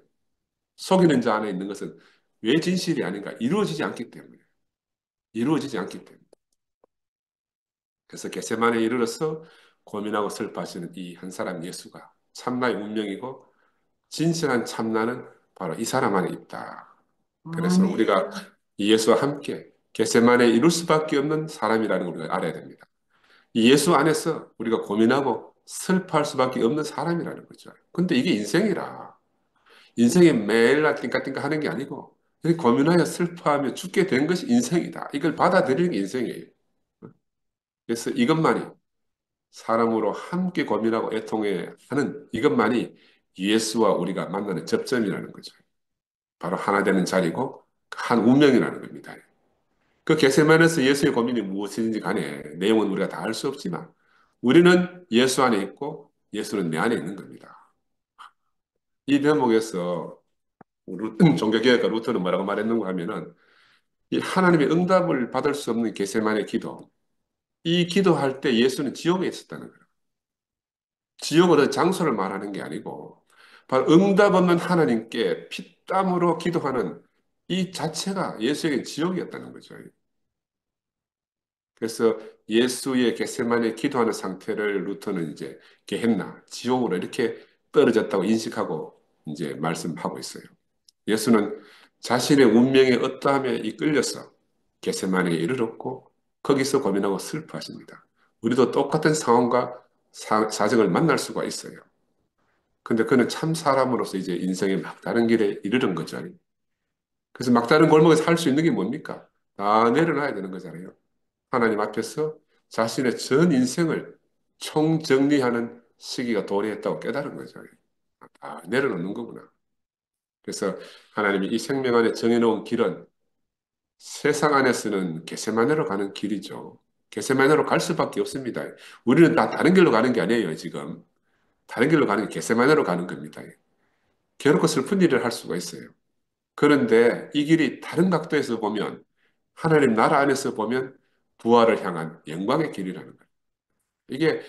속이는 자 안에 있는 것은 왜 진실이 아닌가? 이루어지지 않기 때문에. 이루어지지 않기 때문에. 그래서 겟세마네에 이르러서 고민하고 슬퍼하시는 이 한 사람 예수가 참나의 운명이고 진실한 참나는 바로 이 사람 안에 있다. 그래서 우리가 이 예수와 함께 겟세마네 이룰 수밖에 없는 사람이라는 걸 우리가 알아야 됩니다. 이 예수 안에서 우리가 고민하고 슬퍼할 수밖에 없는 사람이라는 거죠. 근데 이게 인생이라. 인생이 매일 날 띵까띵까 하는 게 아니고, 이렇게 고민하여 슬퍼하며 죽게 된 것이 인생이다. 이걸 받아들이는 게 인생이에요. 그래서 이것만이 사람으로 함께 고민하고 애통해 하는 이것만이 예수와 우리가 만나는 접점이라는 거죠. 바로 하나 되는 자리고 한 운명이라는 겁니다. 그 겟세마네에서 예수의 고민이 무엇인지 간에 내용은 우리가 다 알 수 없지만 우리는 예수 안에 있고 예수는 내 안에 있는 겁니다. 이 대목에서 종교개혁가 루터는 뭐라고 말했는가 하면은 이 하나님의 응답을 받을 수 없는 겟세마네 기도, 이 기도할 때 예수는 지옥에 있었다는 거예요. 지옥은 장소를 말하는 게 아니고 바로 응답 없는 하나님께 피땀으로 기도하는 이 자체가 예수에게 지옥이었다는 거죠. 그래서 예수의 겟세마네 기도하는 상태를 루터는 이제 게헨나, 지옥으로 이렇게 떨어졌다고 인식하고 이제 말씀하고 있어요. 예수는 자신의 운명의 어떠함에 이끌려서 겟세마네에 이르렀고 거기서 고민하고 슬퍼하십니다. 우리도 똑같은 상황과 사정을 만날 수가 있어요. 근데 그는 참 사람으로서 이제 인생의 막다른 길에 이르는 거죠. 그래서 막다른 골목에서 할 수 있는 게 뭡니까? 다 내려놔야 되는 거잖아요. 하나님 앞에서 자신의 전 인생을 총정리하는 시기가 도래했다고 깨달은 거죠. 아, 내려놓는 거구나. 그래서 하나님이 이 생명 안에 정해놓은 길은 세상 안에서는 겟세마네로 가는 길이죠. 겟세마네로 갈 수밖에 없습니다. 우리는 다 다른 길로 가는 게 아니에요, 지금. 다른 길로 가는 게 겟세마네로 가는 겁니다. 괴롭고 슬픈 일을 할 수가 있어요. 그런데 이 길이 다른 각도에서 보면 하나님 나라 안에서 보면 부활을 향한 영광의 길이라는 거예요. 이게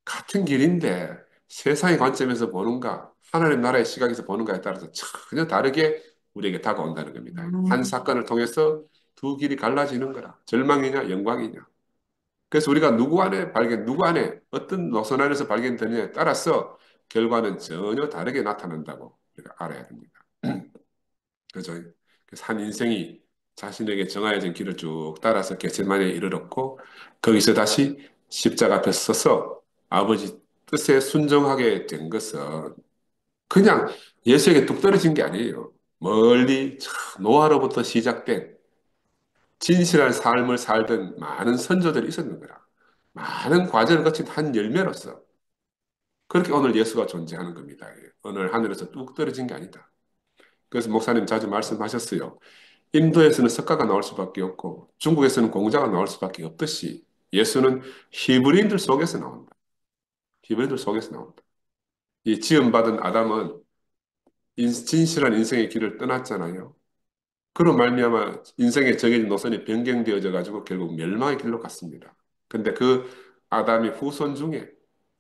같은 길인데 세상의 관점에서 보는가 하나님 나라의 시각에서 보는가에 따라서 전혀 다르게 우리에게 다가온다는 겁니다. 한 사건을 통해서 두 길이 갈라지는 거라. 절망이냐 영광이냐. 그래서 우리가 누구 안에 어떤 노선 안에서 발견되느냐에 따라서 결과는 전혀 다르게 나타난다고 우리가 알아야 됩니다. 그죠? 그래서 한 인생이 자신에게 정하여진 길을 쭉 따라서 겟세마네에 이르렀고 거기서 다시 십자가 앞에 서서 아버지 뜻에 순종하게 된 것은 그냥 예수에게 뚝 떨어진 게 아니에요. 멀리 저 노아로부터 시작된 진실한 삶을 살던 많은 선조들이 있었는 거라. 많은 과정을 거친 한 열매로서 그렇게 오늘 예수가 존재하는 겁니다. 오늘 하늘에서 뚝 떨어진 게 아니다. 그래서 목사님 자주 말씀하셨어요. 인도에서는 석가가 나올 수밖에 없고 중국에서는 공자가 나올 수밖에 없듯이 예수는 히브리인들 속에서 나온다. 히브리인들 속에서 나온다. 이 지음받은 아담은 진실한 인생의 길을 떠났잖아요. 그로 말미암아 인생의 정해진 노선이 변경되어져 가지고 결국 멸망의 길로 갔습니다. 근데 그 아담의 후손 중에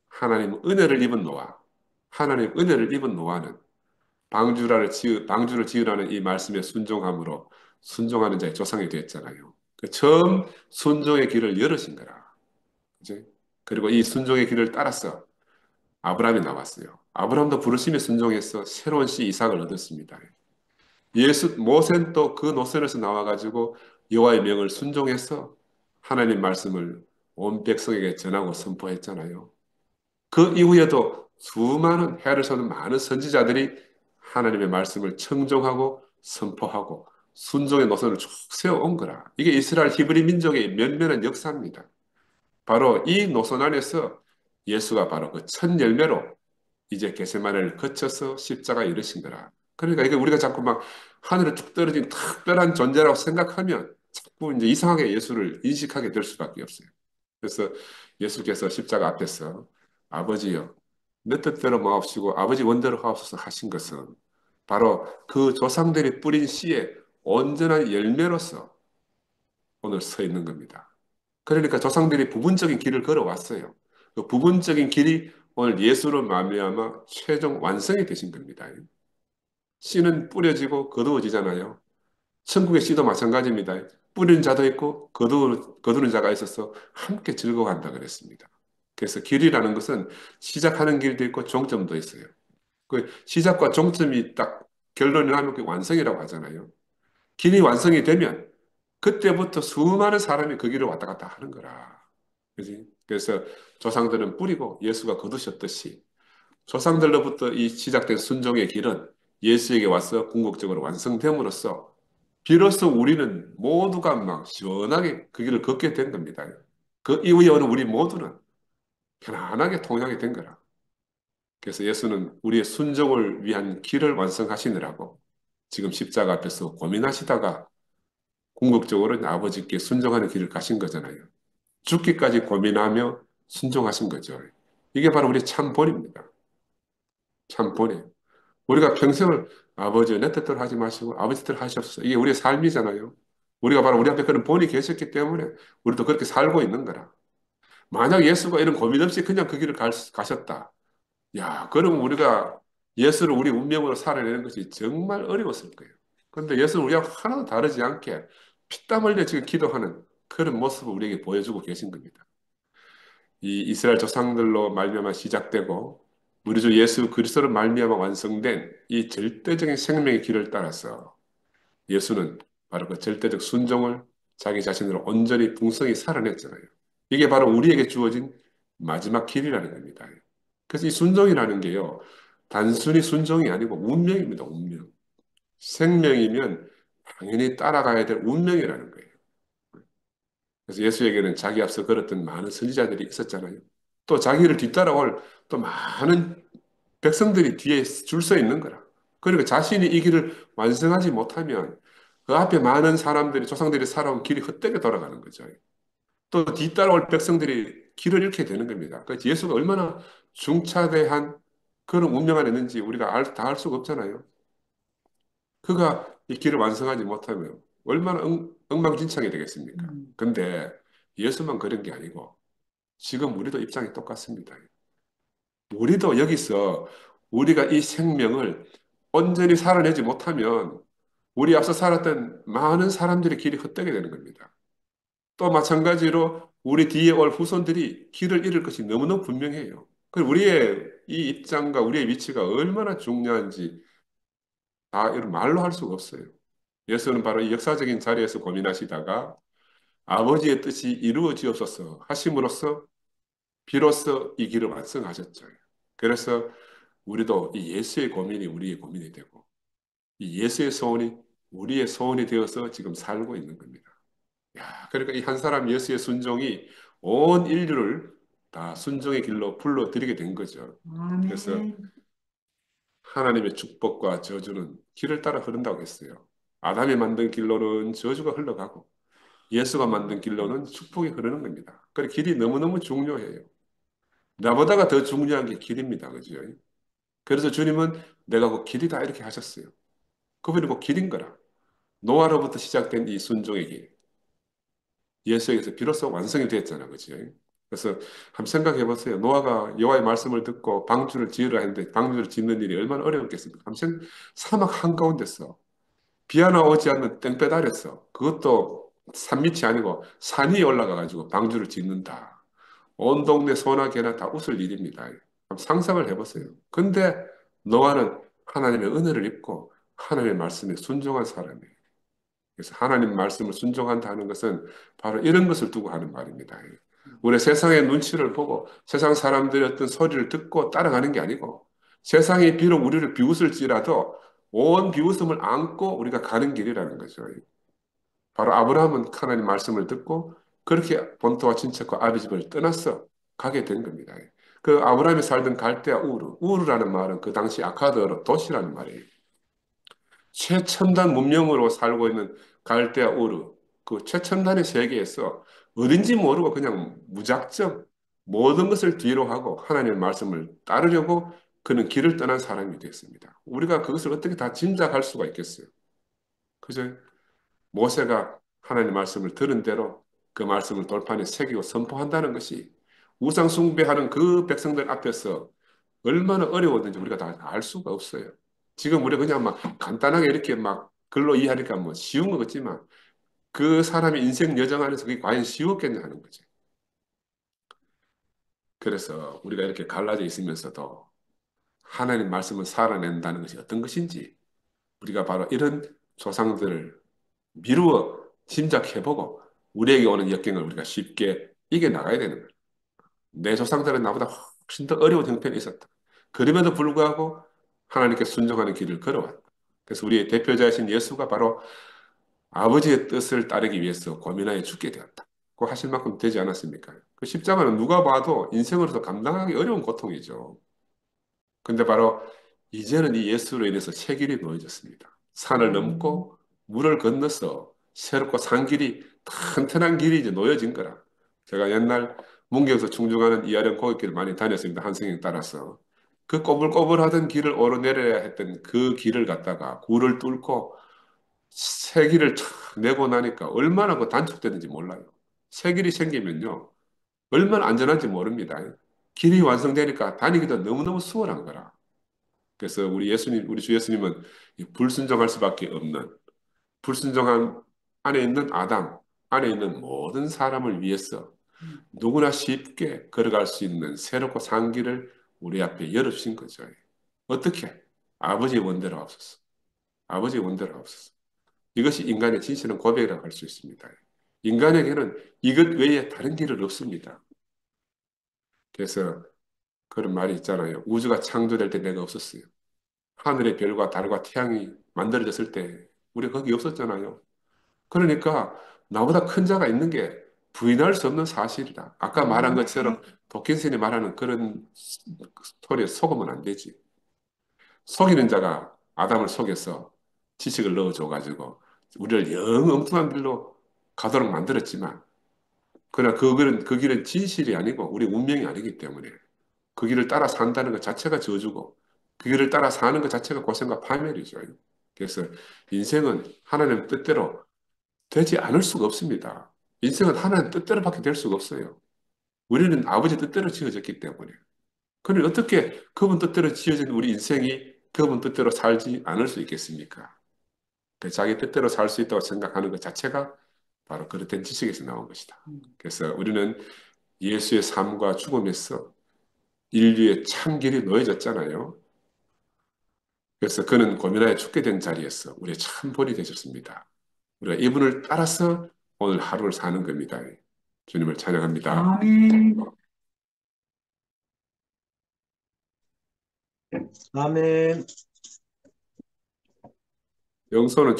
하나님 은혜를 입은 노아, 하나님 은혜를 입은 노아는 방주를 지으라는 이 말씀에 순종함으로 순종하는 자의 조상이 되었잖아요. 그 처음 순종의 길을 열으신 거라. 그지? 그리고 이 순종의 길을 따라서 아브라함이 나왔어요. 아브라함도 부르심에 순종해서 새로운 씨 이삭을 얻었습니다. 모세는 또 그 노선에서 나와가지고 여호와의 명을 순종해서 하나님 말씀을 온 백성에게 전하고 선포했잖아요. 그 이후에도 수많은 해를 쏘는 많은 선지자들이 하나님의 말씀을 청종하고 선포하고 순종의 노선을 쭉 세워온 거라. 이게 이스라엘 히브리 민족의 면면한 역사입니다. 바로 이 노선 안에서 예수가 바로 그 첫 열매로 이제 겟세마네를 거쳐서 십자가에 이르신 거라. 그러니까 이게 우리가 자꾸 막 하늘에 툭 떨어진 특별한 존재라고 생각하면 자꾸 이제 이상하게 예수를 인식하게 될 수밖에 없어요. 그래서 예수께서 십자가 앞에서 아버지여, 내 뜻대로 마옵시고 아버지 원대로 하옵소서 하신 것은 바로 그 조상들이 뿌린 씨의 온전한 열매로서 오늘 서 있는 겁니다. 그러니까 조상들이 부분적인 길을 걸어왔어요. 그 부분적인 길이 오늘 예수로 말미암아 최종 완성이 되신 겁니다. 씨는 뿌려지고 거두어지잖아요. 천국의 씨도 마찬가지입니다. 뿌리는 자도 있고 거두는 자가 있어서 함께 즐거워한다 그랬습니다. 그래서 길이라는 것은 시작하는 길도 있고 종점도 있어요. 그 시작과 종점이 딱 결론이 나면 그 완성이라고 하잖아요. 길이 완성이 되면 그때부터 수많은 사람이 그 길을 왔다 갔다 하는 거라. 그지? 그래서 조상들은 뿌리고 예수가 거두셨듯이 조상들로부터 이 시작된 순종의 길은 예수에게 와서 궁극적으로 완성됨으로써 비로소 우리는 모두가 막 시원하게 그 길을 걷게 된 겁니다. 그 이후에 오는 우리 모두는 편안하게 통하게 된 거라. 그래서 예수는 우리의 순종을 위한 길을 완성하시느라고 지금 십자가 앞에서 고민하시다가 궁극적으로 아버지께 순종하는 길을 가신 거잖아요. 죽기까지 고민하며 순종하신 거죠. 이게 바로 우리의 참 본입니다. 참 본이에요. 우리가 평생을 아버지 내 뜻대로 하지 마시고 아버지 뜻대로 하시옵소서. 이게 우리의 삶이잖아요. 우리가 바로 우리 앞에 그런 본이 계셨기 때문에 우리도 그렇게 살고 있는 거라. 만약 예수가 이런 고민 없이 그냥 그 길을 가셨다. 야, 그럼 우리가 예수를 우리 운명으로 살아내는 것이 정말 어려웠을 거예요. 그런데 예수는 우리와 하나도 다르지 않게 피땀 흘려 지금 기도하는 그런 모습을 우리에게 보여주고 계신 겁니다. 이 이스라엘 조상들로 말미암아 시작되고 우리 주 예수 그리스도로 말미암아 완성된 이 절대적인 생명의 길을 따라서 예수는 바로 그 절대적 순종을 자기 자신으로 온전히 풍성히 살아냈잖아요. 이게 바로 우리에게 주어진 마지막 길이라는 겁니다. 그래서 이 순종이라는 게요, 단순히 순종이 아니고 운명입니다, 운명. 생명이면 당연히 따라가야 될 운명이라는 거예요. 그래서 예수에게는 자기 앞서 걸었던 많은 선지자들이 있었잖아요. 또 자기를 뒤따라올 또 많은 백성들이 뒤에 줄 서 있는 거라. 그리고 자신이 이 길을 완성하지 못하면 그 앞에 많은 사람들이, 조상들이 살아온 길이 헛되게 돌아가는 거죠. 또 뒤따라올 백성들이 길을 잃게 되는 겁니다. 그래서 예수가 얼마나 중차대한 그런 운명 안에 있는지 우리가 다 알 수가 없잖아요. 그가 이 길을 완성하지 못하면 얼마나 엉망진창이 되겠습니까? 근데 예수만 그런 게 아니고 지금 우리도 입장이 똑같습니다. 우리도 여기서 우리가 이 생명을 온전히 살아내지 못하면 우리 앞서 살았던 많은 사람들의 길이 헛되게 되는 겁니다. 또 마찬가지로 우리 뒤에 올 후손들이 길을 잃을 것이 너무너무 분명해요. 그 우리의 이 입장과 우리의 위치가 얼마나 중요한지 다 이런 말로 할 수가 없어요. 예수는 바로 이 역사적인 자리에서 고민하시다가 아버지의 뜻이 이루어지옵소서 하심으로써 비로소 이 길을 완성하셨죠. 그래서 우리도 이 예수의 고민이 우리의 고민이 되고 이 예수의 소원이 우리의 소원이 되어서 지금 살고 있는 겁니다. 야, 그러니까 이 한 사람 예수의 순종이 온 인류를 다 순종의 길로 불러들이게 된 거죠. 그래서 하나님의 축복과 저주는 길을 따라 흐른다고 했어요. 아담이 만든 길로는 저주가 흘러가고 예수가 만든 길로는 축복이 흐르는 겁니다. 그 길이 너무너무 중요해요. 나보다가 더 중요한 게 길입니다. 그죠? 그래서 주님은 내가 그 길이다 이렇게 하셨어요. 그분이 그 길인 거라. 노아로부터 시작된 이 순종의 길. 예수에게서 비로소 완성이 됐잖아. 그죠? 그래서 한번 생각해 보세요. 노아가 여호와의 말씀을 듣고 방주를 지으려 했는데 방주를 짓는 일이 얼마나 어려웠겠습니까? 사막 한가운데서 비 하나 오지 않는 땡볕 아래서 그것도 산 밑이 아니고 산 위에 올라가 가지고 방주를 짓는다. 온 동네 소나 개나 다 웃을 일입니다. 한번 상상을 해보세요. 근데 노아는 하나님의 은혜를 입고 하나님의 말씀에 순종한 사람이에요. 그래서 하나님 말씀을 순종한다는 것은 바로 이런 것을 두고 하는 말입니다. 우리 세상의 눈치를 보고 세상 사람들의 어떤 소리를 듣고 따라가는 게 아니고 세상이 비록 우리를 비웃을지라도 온 비웃음을 안고 우리가 가는 길이라는 거죠. 바로 아브라함은 하나님 말씀을 듣고 그렇게 본토와 친척과 아비 집을 떠나서 가게 된 겁니다. 그 아브라함이 살던 갈대아 우르, 우르라는 말은 그 당시 아카드어로 도시라는 말이에요. 최첨단 문명으로 살고 있는 갈대아 우르, 그 최첨단의 세계에서 어딘지 모르고 그냥 무작정 모든 것을 뒤로 하고 하나님의 말씀을 따르려고 그는 길을 떠난 사람이 됐습니다. 우리가 그것을 어떻게 다 짐작할 수가 있겠어요? 그죠? 모세가 하나님 말씀을 들은 대로 그 말씀을 돌판에 새기고 선포한다는 것이 우상 숭배하는 그 백성들 앞에서 얼마나 어려웠는지 우리가 다 알 수가 없어요. 지금 우리가 그냥 막 간단하게 이렇게 막 글로 이해하니까 뭐 쉬운 것 같지만 그 사람의 인생 여정 안에서 그게 과연 쉬웠겠냐 하는 거죠. 그래서 우리가 이렇게 갈라져 있으면서도 하나님 말씀을 살아낸다는 것이 어떤 것인지 우리가 바로 이런 조상들을 미루어 짐작해보고 우리에게 오는 역경을 우리가 쉽게 이겨나가야 되는 거예요. 내 조상들은 나보다 훨씬 더 어려운 형편이 있었다. 그럼에도 불구하고 하나님께 순종하는 길을 걸어왔다. 그래서 우리의 대표자이신 예수가 바로 아버지의 뜻을 따르기 위해서 고민하여 죽게 되었다. 그 하실 만큼 되지 않았습니까? 그 십자가는 누가 봐도 인생으로서 감당하기 어려운 고통이죠. 근데 바로 이제는 이 예수로 인해서 새 길이 놓여졌습니다. 산을 넘고 물을 건너서 새롭고 산 길이 튼튼한 길이 이제 놓여진 거라. 제가 옛날 문경에서 충주가는 이아령 고갯길을 많이 다녔습니다. 한승형 따라서. 그 꼬불꼬불하던 길을 오르내려야 했던 그 길을 갔다가 굴을 뚫고 새 길을 탁 내고 나니까 얼마나 그 단축되는지 몰라요. 새 길이 생기면요. 얼마나 안전한지 모릅니다. 길이 완성되니까 다니기도 너무너무 수월한 거라. 그래서 우리 예수님, 우리 주 예수님은 이 불순종할 수밖에 없는 불순종한 안에 있는 아담, 안에 있는 모든 사람을 위해서 누구나 쉽게 걸어갈 수 있는 새롭고 산 길을 우리 앞에 열어주신 거죠. 어떻게? 아버지의 원대로 앞서서. 아버지의 원대로 앞서서. 이것이 인간의 진실한 고백이라고 할 수 있습니다. 인간에게는 이것 외에 다른 길은 없습니다. 그래서 그런 말이 있잖아요. 우주가 창조될 때 내가 없었어요. 하늘의 별과 달과 태양이 만들어졌을 때 우리 거기 없었잖아요. 그러니까 나보다 큰 자가 있는 게 부인할 수 없는 사실이다. 아까 말한 것처럼 도킨슨이 말하는 그런 스토리에 속으면 안 되지. 속이는 자가 아담을 속여서 지식을 넣어줘가지고 우리를 영 엉뚱한 길로 가도록 만들었지만 그러나 그 길은 진실이 아니고 우리 운명이 아니기 때문에 그 길을 따라 산다는 것 자체가 저주고 그 길을 따라 사는 것 자체가 고생과 파멸이죠. 그래서 인생은 하나님 뜻대로 되지 않을 수가 없습니다. 인생은 하나님 뜻대로밖에 될 수가 없어요. 우리는 아버지 뜻대로 지어졌기 때문에. 그럼 어떻게 그분 뜻대로 지어진 우리 인생이 그분 뜻대로 살지 않을 수 있겠습니까? 그 자기 뜻대로 살 수 있다고 생각하는 것 자체가 바로 그릇된 지식에서 나온 것이다. 그래서 우리는 예수의 삶과 죽음에서 인류의 참 길이 놓여졌잖아요. 그래서 그는 고민하여 죽게 된 자리에서 우리의 참 본이 되셨습니다. 우리가 이분을 따라서 오늘 하루를 사는 겁니다. 주님을 찬양합니다. 아멘. 아멘. 영서는